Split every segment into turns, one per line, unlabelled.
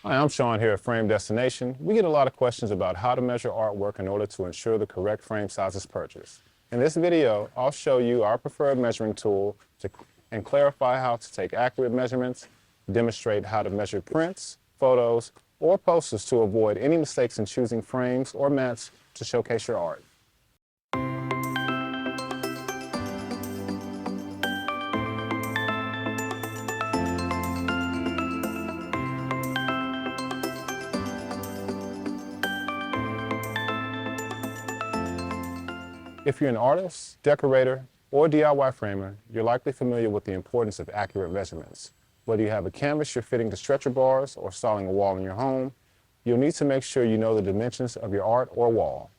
Hi, I'm Sean here at Frame Destination. We get a lot of questions about how to measure artwork in order to ensure the correct frame size is purchased. In this video, I'll show you our preferred measuring tool and clarify how to take accurate measurements, demonstrate how to measure prints, photos, or posters to avoid any mistakes in choosing frames or mats to showcase your art. If you're an artist, decorator, or DIY framer, you're likely familiar with the importance of accurate measurements. Whether you have a canvas you're fitting to stretcher bars or installing a wall in your home, you'll need to make sure you know the dimensions of your art or wall.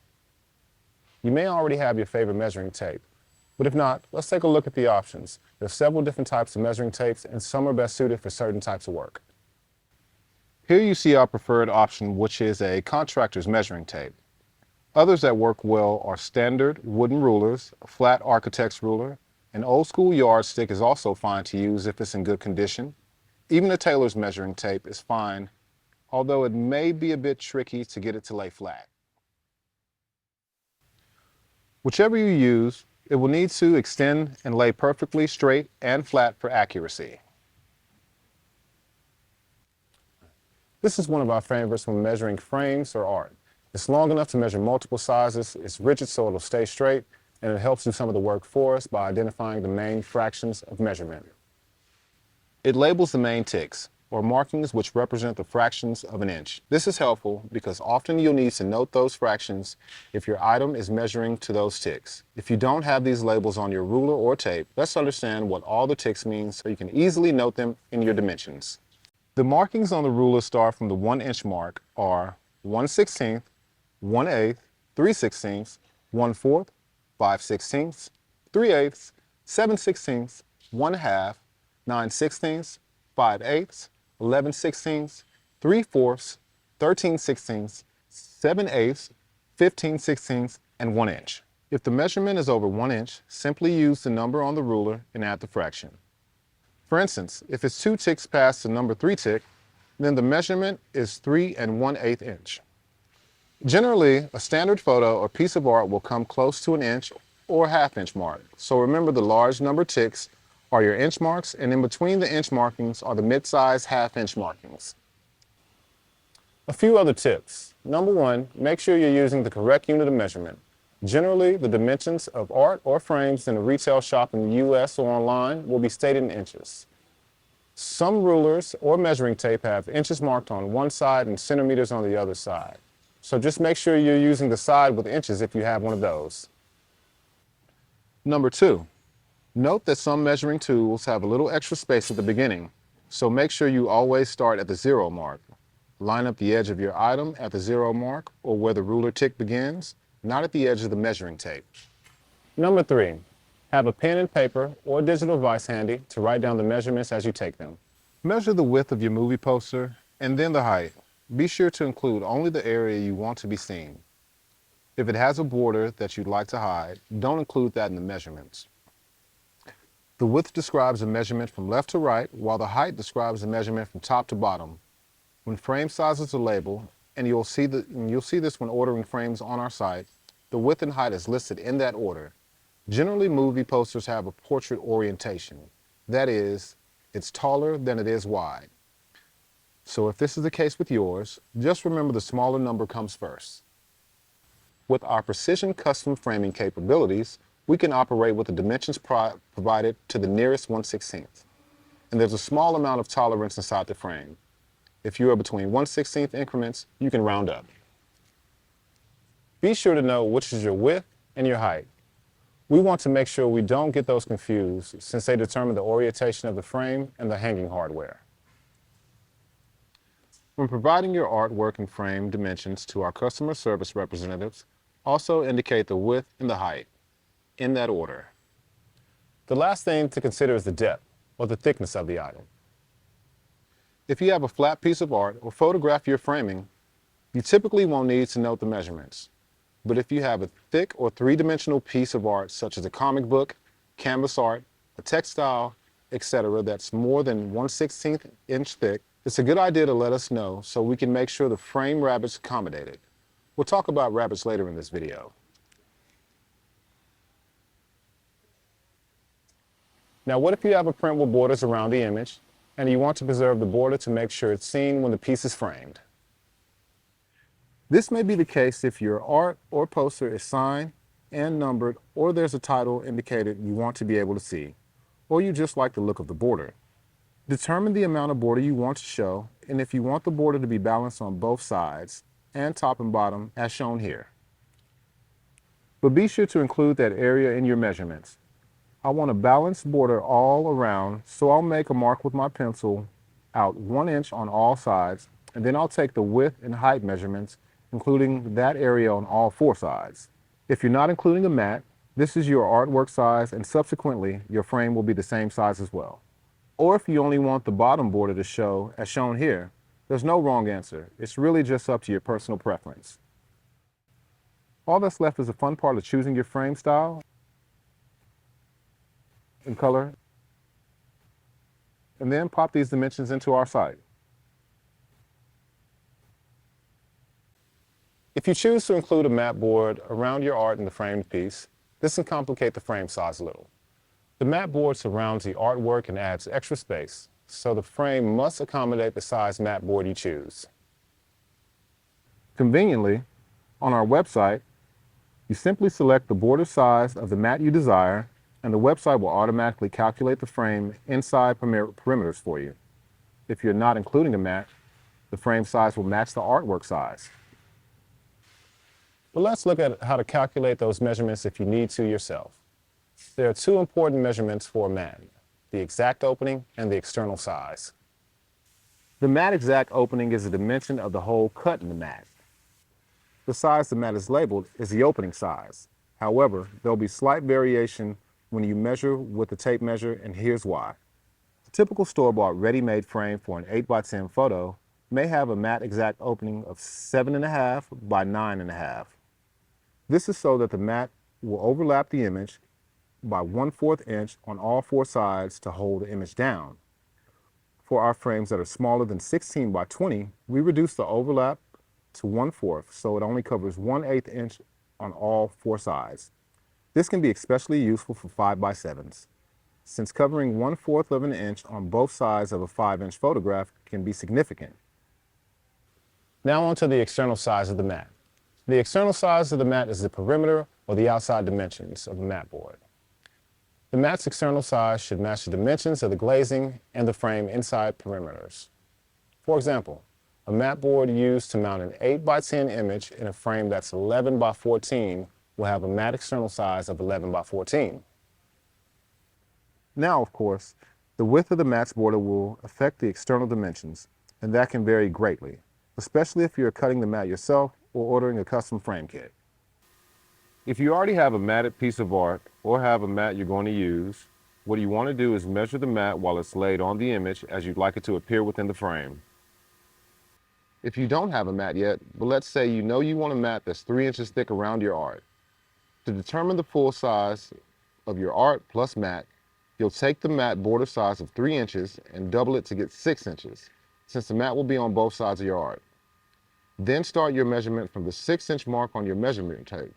You may already have your favorite measuring tape, but if not, let's take a look at the options. There are several different types of measuring tapes, and some are best suited for certain types of work. Here you see our preferred option, which is a contractor's measuring tape. Others that work well are standard wooden rulers, a flat architect's ruler. An old school yardstick is also fine to use if it's in good condition. Even a tailor's measuring tape is fine, although it may be a bit tricky to get it to lay flat. Whichever you use, it will need to extend and lay perfectly straight and flat for accuracy. This is one of our favorites when measuring frames or art. It's long enough to measure multiple sizes, it's rigid so it'll stay straight, and it helps do some of the work for us by identifying the main fractions of measurement. It labels the main ticks, or markings which represent the fractions of an inch. This is helpful because often you'll need to note those fractions if your item is measuring to those ticks. If you don't have these labels on your ruler or tape, let's understand what all the ticks mean so you can easily note them in your dimensions. The markings on the ruler start from the 1 inch mark are 1/16, 1/8, 3/16, 1/4, 5/16, 3/8, 7/16, 1/2, 9/16, 5/8, 11/16, 3/4, 13/16, 7/8, 15/16, and 1 inch. If the measurement is over 1 inch, simply use the number on the ruler and add the fraction. For instance, if it's 2 ticks past the number 3 tick, then the measurement is 3 1/8 inch. Generally, a standard photo or piece of art will come close to an inch or half-inch mark. So remember, the large number ticks are your inch marks, and in between the inch markings are the mid-size half-inch markings. A few other tips. Number 1, make sure you're using the correct unit of measurement. Generally, the dimensions of art or frames in a retail shop in the US or online will be stated in inches. Some rulers or measuring tape have inches marked on one side and centimeters on the other side. So just make sure you're using the side with inches if you have one of those. Number 2, note that some measuring tools have a little extra space at the beginning, so make sure you always start at the 0 mark. Line up the edge of your item at the 0 mark or where the ruler tick begins, not at the edge of the measuring tape. Number 3, have a pen and paper or digital device handy to write down the measurements as you take them. Measure the width of your movie poster and then the height. Be sure to include only the area you want to be seen. If it has a border that you'd like to hide, don't include that in the measurements. The width describes a measurement from left to right, while the height describes a measurement from top to bottom. When frame sizes are labeled, and you'll see this when ordering frames on our site, the width and height is listed in that order. Generally, movie posters have a portrait orientation. That is, it's taller than it is wide. So if this is the case with yours, just remember the smaller number comes first. With our precision custom framing capabilities, we can operate with the dimensions provided to the nearest 1/16. And there's a small amount of tolerance inside the frame. If you are between 1/16 increments, you can round up. Be sure to know which is your width and your height. We want to make sure we don't get those confused since they determine the orientation of the frame and the hanging hardware. When providing your artwork and frame dimensions to our customer service representatives, also indicate the width and the height, in that order. The last thing to consider is the depth, or the thickness of the item. If you have a flat piece of art or photograph you're framing, you typically won't need to note the measurements. But if you have a thick or three-dimensional piece of art, such as a comic book, canvas art, a textile, etc., that's more than 1/16 inch thick, It's a good idea to let us know so we can make sure the frame rabbit's accommodated. We'll talk about rabbits later in this video. Now, what if you have a print with borders around the image and you want to preserve the border to make sure it's seen when the piece is framed? This may be the case if your art or poster is signed and numbered, or there's a title indicated you want to be able to see, or you just like the look of the border. Determine the amount of border you want to show, and if you want the border to be balanced on both sides and top and bottom as shown here. But be sure to include that area in your measurements. I want a balanced border all around, so I'll make a mark with my pencil out 1 inch on all sides, and then I'll take the width and height measurements, including that area on all 4 sides. If you're not including a mat, this is your artwork size, and subsequently your frame will be the same size as well. Or if you only want the bottom border to show as shown here, there's no wrong answer. It's really just up to your personal preference. All that's left is the fun part of choosing your frame style and color, and then pop these dimensions into our site. If you choose to include a mat board around your art in the framed piece, this can complicate the frame size a little. The mat board surrounds the artwork and adds extra space, so the frame must accommodate the size mat board you choose. Conveniently, on our website, you simply select the border size of the mat you desire, and the website will automatically calculate the frame inside perimeters for you. If you're not including a mat, the frame size will match the artwork size. But let's look at how to calculate those measurements if you need to yourself. There are 2 important measurements for a mat: the exact opening and the external size. The mat exact opening is the dimension of the hole cut in the mat. The size the mat is labeled is the opening size. However, there'll be slight variation when you measure with the tape measure, and here's why. The typical store-bought ready-made frame for an 8x10 photo may have a mat exact opening of 7.5 by 9.5. This is so that the mat will overlap the image by 1/4 inch on all 4 sides to hold the image down. For our frames that are smaller than 16 by 20, we reduce the overlap to 1/4, so it only covers 1/8 inch on all 4 sides. This can be especially useful for 5x7s, since covering 1/4 of an inch on both sides of a 5-inch photograph can be significant. Now on to the external size of the mat. The external size of the mat is the perimeter or the outside dimensions of the mat board. The mat's external size should match the dimensions of the glazing and the frame inside perimeters. For example, a mat board used to mount an 8x10 image in a frame that's 11 by 14 will have a mat external size of 11 by 14. Now, of course, the width of the mat's border will affect the external dimensions, and that can vary greatly, especially if you're cutting the mat yourself or ordering a custom frame kit. If you already have a matted piece of art or have a mat you're going to use, what you want to do is measure the mat while it's laid on the image as you'd like it to appear within the frame. If you don't have a mat yet, but let's say you know you want a mat that's 3 inches thick around your art. To determine the full size of your art plus mat, you'll take the mat border size of 3 inches and double it to get 6 inches, since the mat will be on both sides of your art. Then start your measurement from the 6-inch mark on your measurement tape.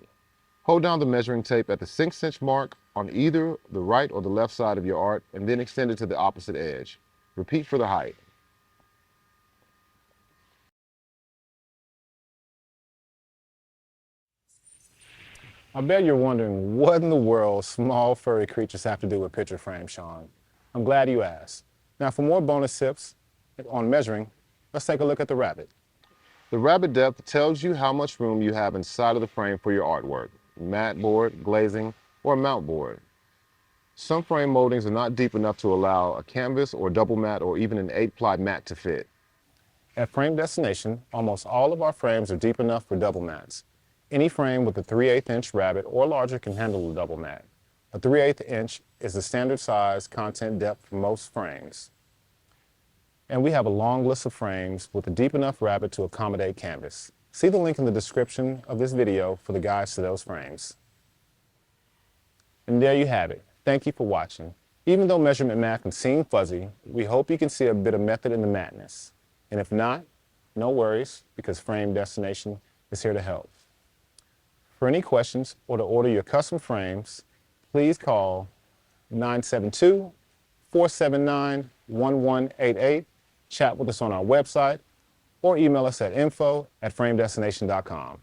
Hold down the measuring tape at the 6-inch mark on either the right or the left side of your art, and then extend it to the opposite edge. Repeat for the height. I bet you're wondering what in the world small furry creatures have to do with picture frames, Sean. I'm glad you asked. Now for more bonus tips on measuring, let's take a look at the rabbit. The rabbit depth tells you how much room you have inside of the frame for your artwork, mat board, glazing, or mount board. Some frame moldings are not deep enough to allow a canvas or double mat or even an 8-ply mat to fit. At Frame Destination, almost all of our frames are deep enough for double mats. Any frame with a 3/8 inch rabbit or larger can handle a double mat. A 3/8 inch is the standard size content depth for most frames. And we have a long list of frames with a deep enough rabbit to accommodate canvas. See the link in the description of this video for the guides to those frames. And there you have it. Thank you for watching. Even though measurement math can seem fuzzy, we hope you can see a bit of method in the madness. And if not, no worries, because Frame Destination is here to help. For any questions or to order your custom frames, please call 972-479-1188, chat with us on our website, or email us at info@framedestination.com.